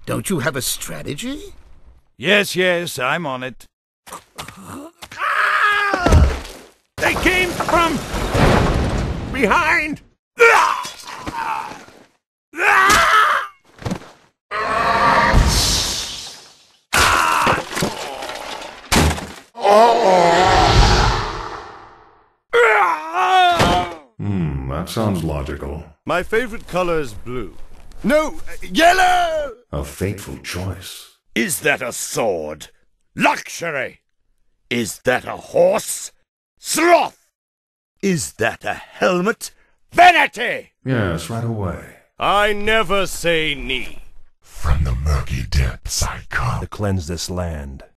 Don't you have a strategy? Yes, I'm on it. They came from behind! That sounds logical. My favorite color is blue. No, yellow! A fateful choice. Is that a sword? Luxury! Is that a horse? Sloth! Is that a helmet? Vanity! Yes, right away. I never say knee. From the murky depths I come. To cleanse this land.